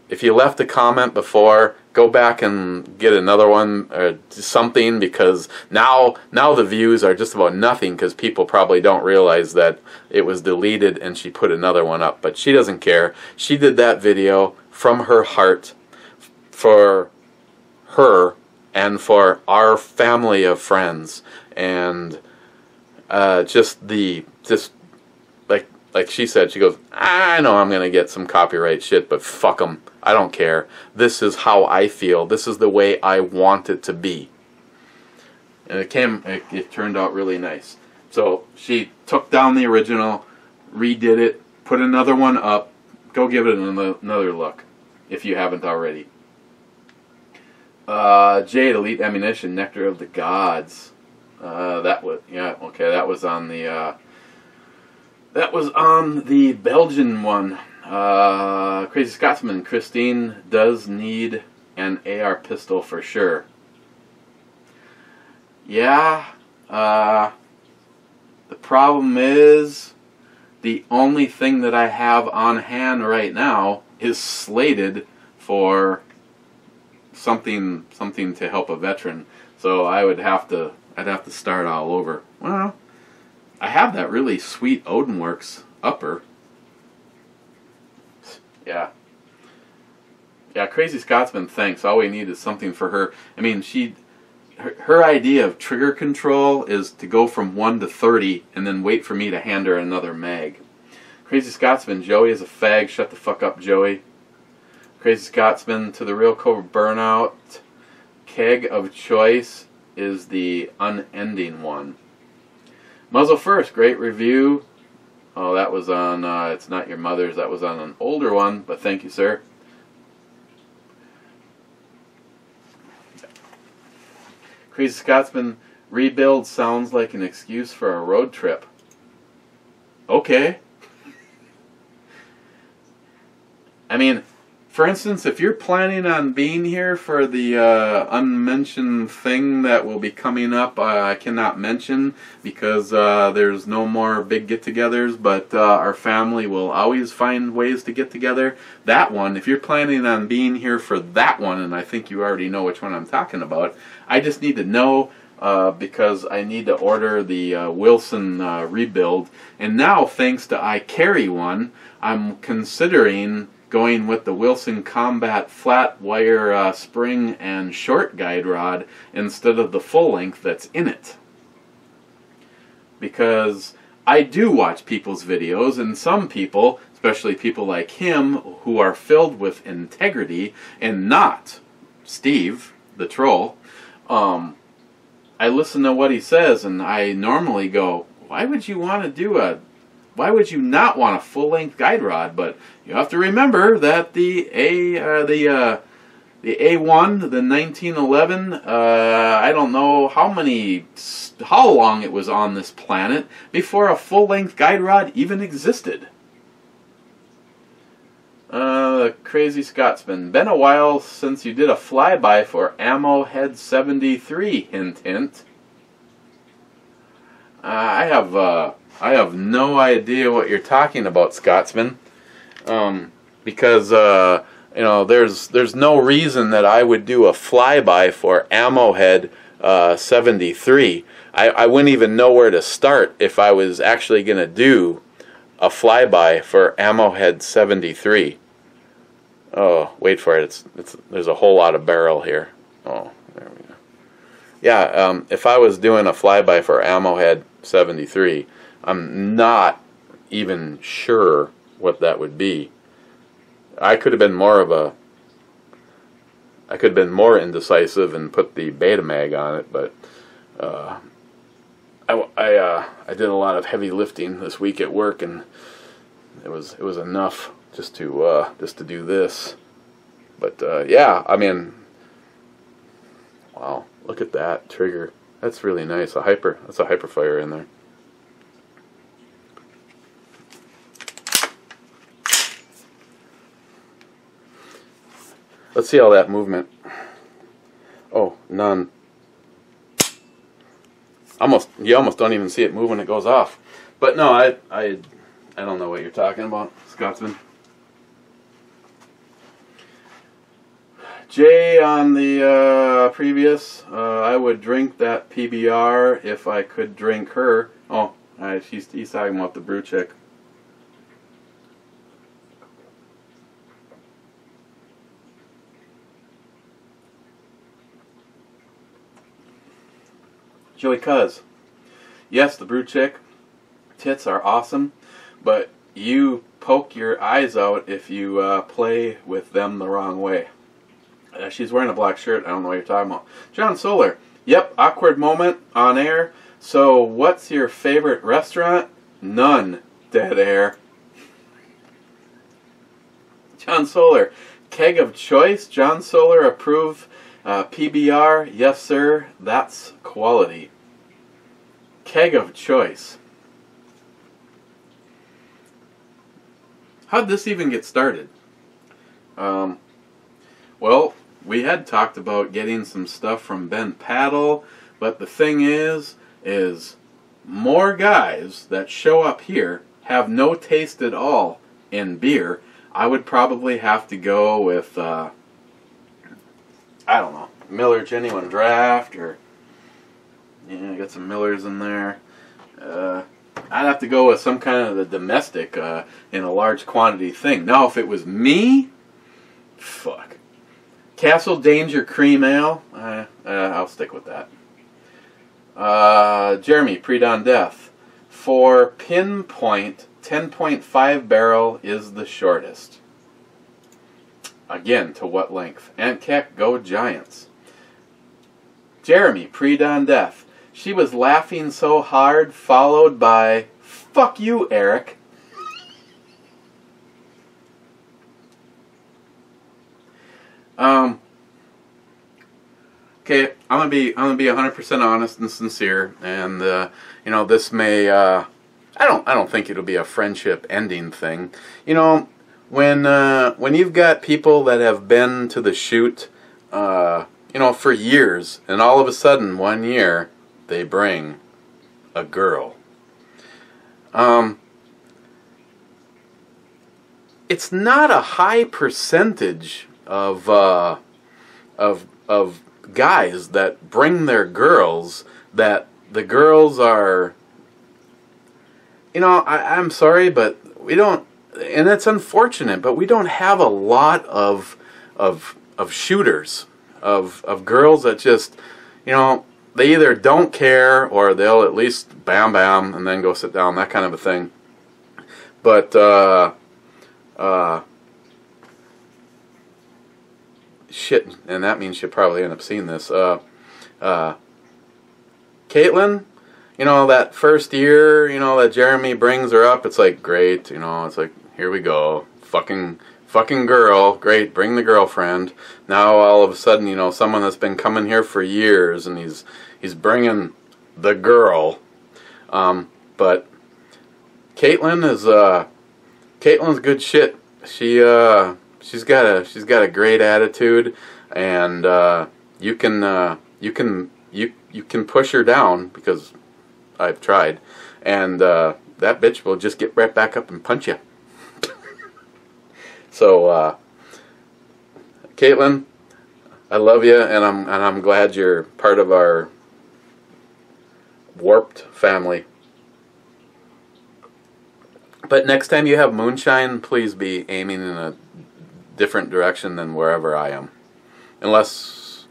if you left a comment before, go back and get another one or something, because now the views are just about nothing because people probably don't realize that it was deleted and she put another one up. But she doesn't care. She did that video from her heart for her and for our family of friends, and like she said, she goes, I know I'm going to get some copyright shit, but fuck them. I don't care. This is how I feel. This is the way I want it to be. And it turned out really nice. So she took down the original, redid it, put another one up. Go give it another look if you haven't already. Jade, Elite Ammunition, Nectar of the Gods. That was on the Belgian one. Crazy Scotsman, Christine does need an AR pistol for sure. Yeah, the problem is the only thing that I have on hand right now is slated for something to help a veteran. So I'd have to start all over. Well, I have that really sweet Odinworks upper. Yeah, Crazy Scotsman, thanks. All we need is something for her. I mean, her idea of trigger control is to go from 1 to 30 and then wait for me to hand her another mag. Crazy Scotsman, Joey is a fag. Shut the fuck up, Joey. Crazy Scotsman, to the Real Cobra Burnout. Keg of Choice is the unending one. Muzzle First, great review. Oh, that was on, It's Not Your Mother's. That was on an older one, but thank you, sir. Crazy Scotsman, rebuild sounds like an excuse for a road trip. Okay. I mean, For instance, if you're planning on being here for the unmentioned thing that will be coming up, I cannot mention because there's no more big get-togethers, but our family will always find ways to get together. That one, if you're planning on being here for that one, and I think you already know which one I'm talking about, I just need to know because I need to order the Wilson rebuild. And now, thanks to I Carry One, I'm considering going with the Wilson Combat flat wire spring and short guide rod instead of the full length that's in it. Because I do watch people's videos, and some people, especially people like him, who are filled with integrity and not Steve, the troll, I listen to what he says, and I normally go, why would you want to do why would you not want a full-length guide rod? But you have to remember that the A1, the 1911, I don't know how long it was on this planet before a full-length guide rod even existed. Crazy Scotsman. Been a while since you did a flyby for Ammo Head 73. Hint, hint. I have no idea what you're talking about, Scotsman, because you know, there's no reason that I would do a flyby for Ammo Head 73. I wouldn't even know where to start if I was actually going to do a flyby for Ammo Head 73. Oh, wait for it. There's a whole lot of barrel here. Oh, there we go. Yeah, if I was doing a flyby for Ammo Head 73, I'm not even sure what that would be. I could have been more indecisive and put the Betamax on it, but I did a lot of heavy lifting this week at work, and it was enough just to do this. But yeah, I mean, wow, look at that trigger. That's really nice. That's a hyperfire in there. Let's see all that movement. Oh, none. You almost don't even see it move when it goes off. But no, I don't know what you're talking about, Scotsman. Jay on the previous, I would drink that PBR if I could drink her. Oh, he's talking about the brew chick. Joey Cuz. Yes, the brew chick tits are awesome, but you poke your eyes out if you play with them the wrong way. She's wearing a black shirt. I don't know what you're talking about. John Solar. Yep, awkward moment on air. So, what's your favorite restaurant? None. Dead air. John Solar. Keg of choice. John Solar approve PBR. Yes, sir. That's quality. Keg of choice. How'd this even get started? Well, we had talked about getting some stuff from Ben Paddle, but the thing is more guys that show up here have no taste at all in beer. I would probably have to go with, I don't know, Miller Genuine Draft, or, yeah, I got some Millers in there. I'd have to go with some kind of the domestic in a large quantity thing. Now, if it was me, fuck. Castle Danger Cream Ale, I'll stick with that. Jeremy, Pre-Dawn Death. For pinpoint, 10.5 barrel is the shortest. Again, to what length? Antkeck, go Giants. Jeremy, Pre-Dawn Death. She was laughing so hard, followed by, fuck you, Eric. Okay, I'm gonna be 100% honest and sincere, and you know, this may I don't think it'll be a friendship ending thing. You know, when you've got people that have been to the shoot, you know, for years, and all of a sudden one year they bring a girl. It's not a high percentage of guys that bring their girls that the girls are, you know, I'm sorry, but we don't, and it's unfortunate, but we don't have a lot of shooters, of girls that just, you know, they either don't care or they'll at least bam bam and then go sit down, that kind of a thing. But shit, and that means she'll probably end up seeing this. Caitlin, you know, that first year, you know, that Jeremy brings her up, it's like, great, you know, it's like, here we go, fucking girl, great, bring the girlfriend. Now all of a sudden, you know, someone that's been coming here for years, and he's bringing the girl. But Caitlin's good shit. She's got a great attitude, and you can push her down, because I've tried, and that bitch will just get right back up and punch you. So, Caitlin, I love you, and I'm glad you're part of our warped family. But next time you have moonshine, please be aiming in a different direction than wherever I am. Unless,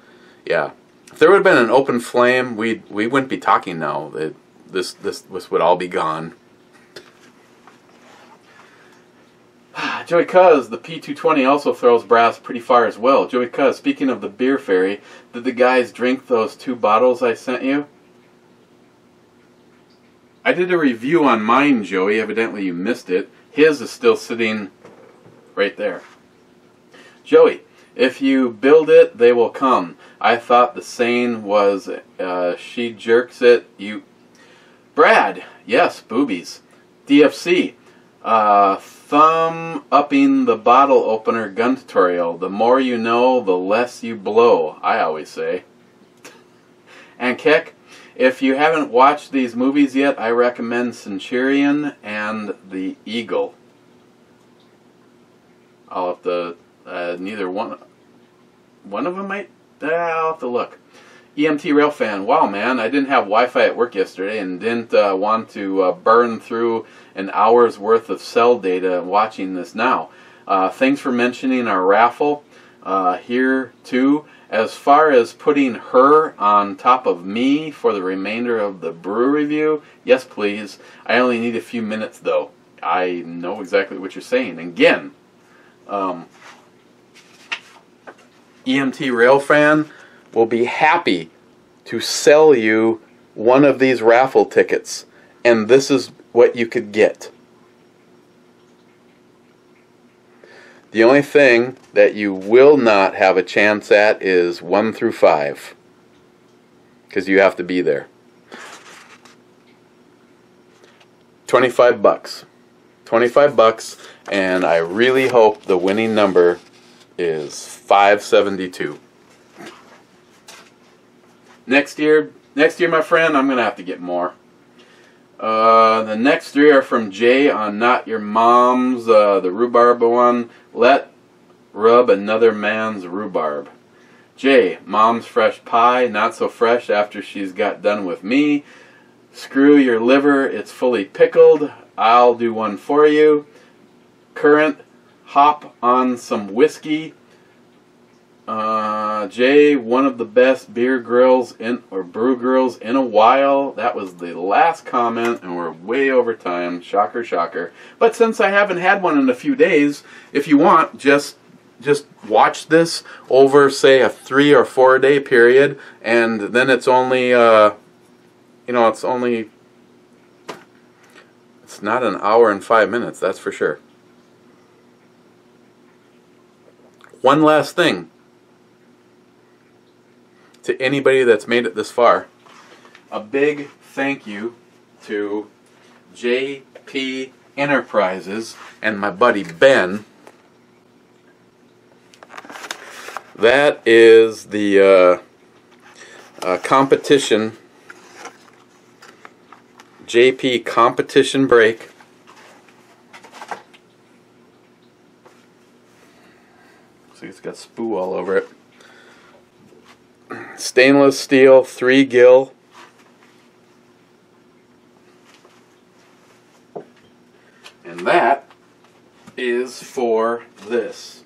yeah, if there would have been an open flame, we wouldn't be talking now. This would all be gone. Joey Cuz, the P220 also throws brass pretty far as well. Joey Cuz, speaking of the beer fairy, did the guys drink those 2 bottles I sent you? I did a review on mine, Joey. Evidently you missed it. His is still sitting right there. Joey, if you build it, they will come. I thought the saying was, she jerks it, you... Brad, yes, boobies. DFC, thumb upping the bottle opener gun tutorial. The more you know, the less you blow, I always say. And Keck, if you haven't watched these movies yet, I recommend Centurion and The Eagle. I'll have to, neither one of them might, I'll have to look. EMT Railfan, wow man, I didn't have Wi-Fi at work yesterday and didn't want to burn through an hour's worth of cell data watching this now. Thanks for mentioning our raffle here too. As far as putting her on top of me for the remainder of the brew review, yes please. I only need a few minutes though. I know exactly what you're saying. Again, EMT Railfan will be happy to sell you one of these raffle tickets, and this is what you could get. The only thing that you will not have a chance at is 1 through 5, because you have to be there. 25 bucks. 25 bucks, and I really hope the winning number is 572. Next year, my friend, I'm going to have to get more. The next 3 are from Jay on Not Your Mom's, the rhubarb one. Let rub another man's rhubarb. Jay, Mom's fresh pie, not so fresh after she's got done with me. Screw your liver, it's fully pickled. I'll do one for you. Current, hop on some whiskey. Jay, one of the best beer grills brew grills in a while. That was the last comment, and we're way over time. Shocker, shocker. But since I haven't had one in a few days, if you want, just watch this over, say, a 3 or 4 day period, and then it's only, it's not an hour and 5 minutes, that's for sure. One last thing. To anybody that's made it this far, a big thank you to JP Enterprises and my buddy Ben that is the competition, JP competition brake. See, it's got spoo all over it. Stainless steel, 3-gill. And that is for this.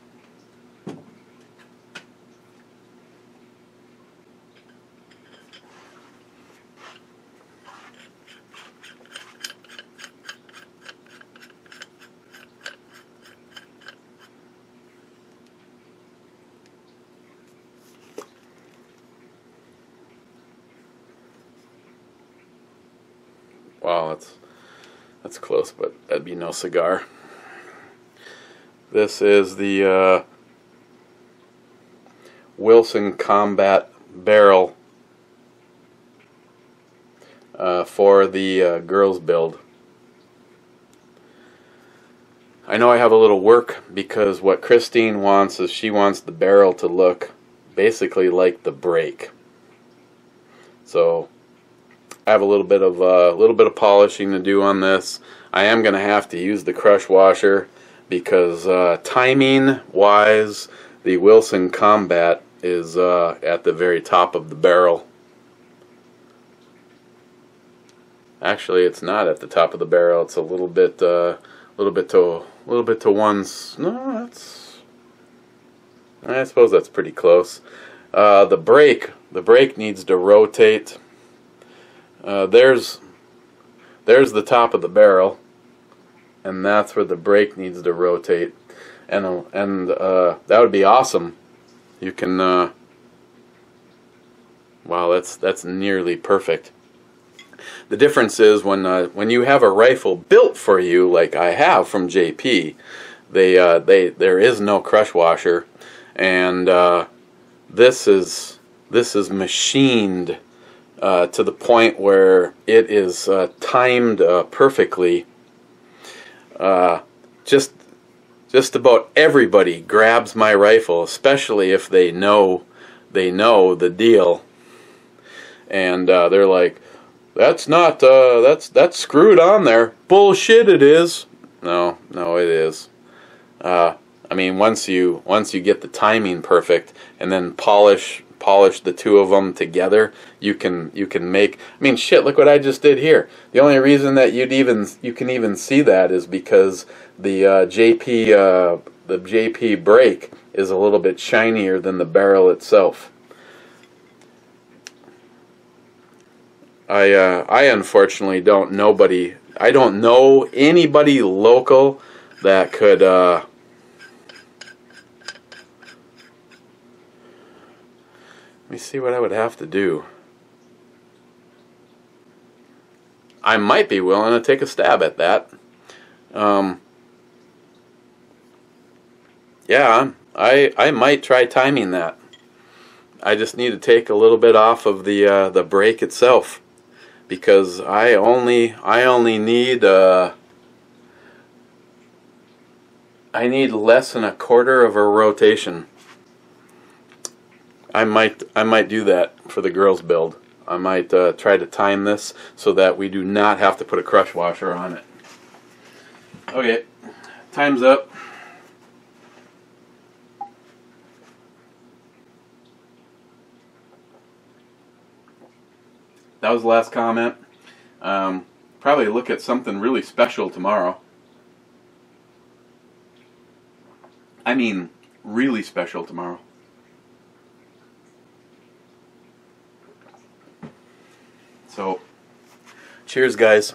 Wow, that's close, but that'd be no cigar. This is the Wilson Combat barrel for the girls build. I know I have a little work because what Christine wants is she wants the barrel to look basically like the brake. So I have a little bit of polishing to do on this. I am going to have to use the crush washer because timing wise the Wilson Combat is at the very top of the barrel. Actually, it's not at the top of the barrel. It's a little bit to one. No, I suppose that's pretty close. The brake needs to rotate. There's the top of the barrel, and that's where the brake needs to rotate, and that would be awesome. You can wow, that's nearly perfect. The difference is when you have a rifle built for you, like I have from JP, there is no crush washer, and this is machined to the point where it is timed perfectly. Just about everybody grabs my rifle, especially if they know the deal, and they're like, "That's not that's screwed on there." Bullshit! It is. No, it is. I mean, once you get the timing perfect and then polish the two of them together, you can make. I mean, shit! Look what I just did here. The only reason that you can even see that is because the JP brake is a little bit shinier than the barrel itself. I unfortunately don't know anybody local that could let me see what I would have to do. I might be willing to take a stab at that. Yeah, I might try timing that. I just need to take a little bit off of the brake itself, because I only need I need less than a quarter of a rotation. I might do that for the girls build. I might try to time this so that we do not have to put a crush washer on it. Okay, time's up. That was the last comment. Probably look at something really special tomorrow. I mean, really special tomorrow. So, cheers, guys.